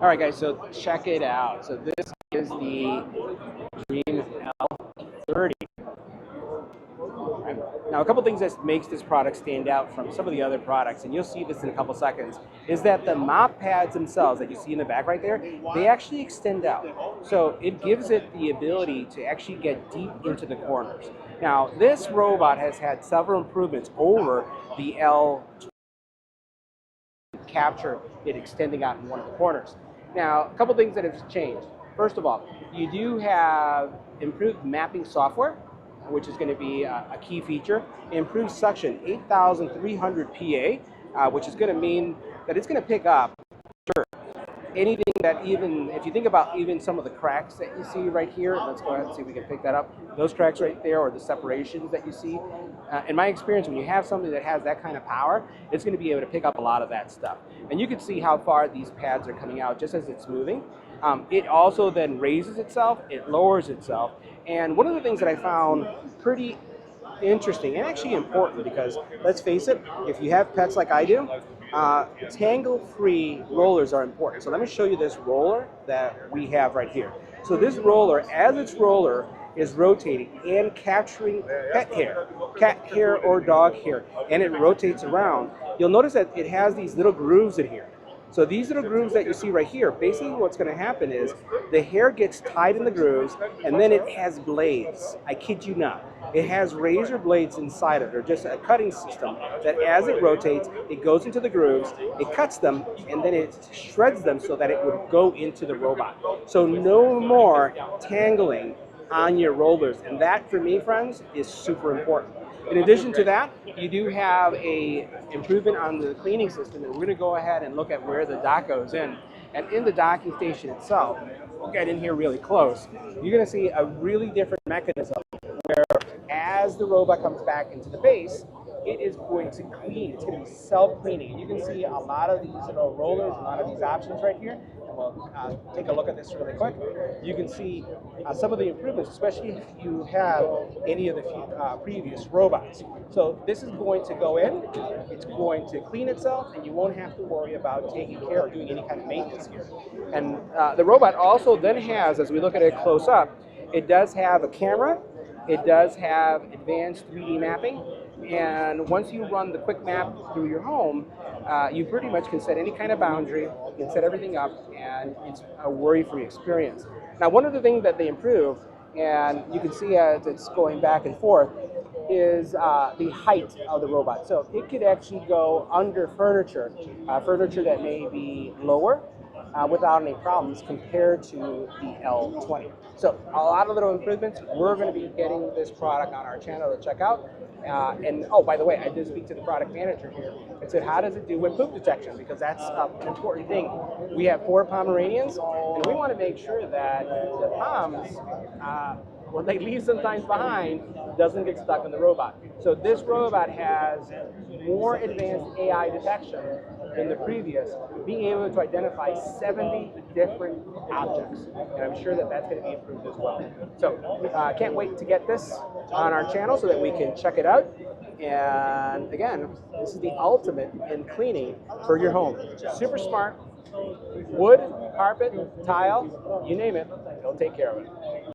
All right, guys, so check it out. So this is the Dreame X30. Now, a couple things that makes this product stand out from some of the other products, and you'll see this in a couple seconds, is that the mop pads themselves that you see in the back right there, they actually extend out. So it gives it the ability to actually get deep into the corners. Now, this robot has had several improvements over the L20 capture it extending out in one of the corners. Now, a couple things that have changed. First of all, you do have improved mapping software, which is going to be a key feature. Improved suction, 8,300 PA, which is going to mean that it's going to pick up anything that, even if you think about even some of the cracks that you see right here, let's go ahead and see if we can pick that up. Those cracks right there, or the separations that you see. In my experience, when you have something that has that kind of power, it's going to be able to pick up a lot of that stuff. And you can see how far these pads are coming out just as it's moving. It also then raises itself, it lowers itself. And one of the things that I found pretty interesting and actually important, because let's face it, if you have pets like I do, tangle-free rollers are important. So let me show you this roller that we have right here. So this roller, as its roller is rotating and capturing pet hair, cat hair or dog hair, and it rotates around, you'll notice that it has these little grooves in here. So these little grooves that you see right here, basically what's going to happen is the hair gets tied in the grooves, and then it has blades. I kid you not. It has razor blades inside of it, or just a cutting system that as it rotates, it goes into the grooves, it cuts them, and then it shreds them so that it would go into the robot. So no more tangling on your rollers, and that for me, friends, is super important. In addition to that, you do have a improvement on the cleaning system, and we're going to go ahead and look at where the dock goes in. And in the docking station itself, we'll get in here really close, you're going to see a really different mechanism where as the robot comes back into the base, it is going to clean. It's going to be self-cleaning. And you can see a lot of these little rollers, a lot of these options right here. And we'll take a look at this really quick. You can see some of the improvements, especially if you have any of the previous robots. So this is going to go in, it's going to clean itself, and you won't have to worry about taking care or doing any kind of maintenance here. And the robot also then has, as we look at it close up, it does have a camera. It does have advanced 3D mapping, and once you run the quick map through your home, you pretty much can set any kind of boundary, you can set everything up, and it's a worry-free experience. Now, one of the things that they improved, and you can see as it's going back and forth, is the height of the robot. So it could actually go under furniture, furniture that may be lower, without any problems compared to the L20. So a lot of little improvements. We're going to be getting this product on our channel to check out. And oh, by the way, I did speak to the product manager here and said, how does it do with poop detection? Because that's an important thing. We have 4 Pomeranians, and we want to make sure that the Poms, when they leave sometimes behind, doesn't get stuck in the robot. So this robot has more advanced AI detection than the previous, being able to identify 70 different objects. And I'm sure that that's going to be improved as well. So I can't wait to get this on our channel so that we can check it out. And again, this is the ultimate in cleaning for your home. Super smart. Wood, carpet, tile, you name it, it'll take care of it.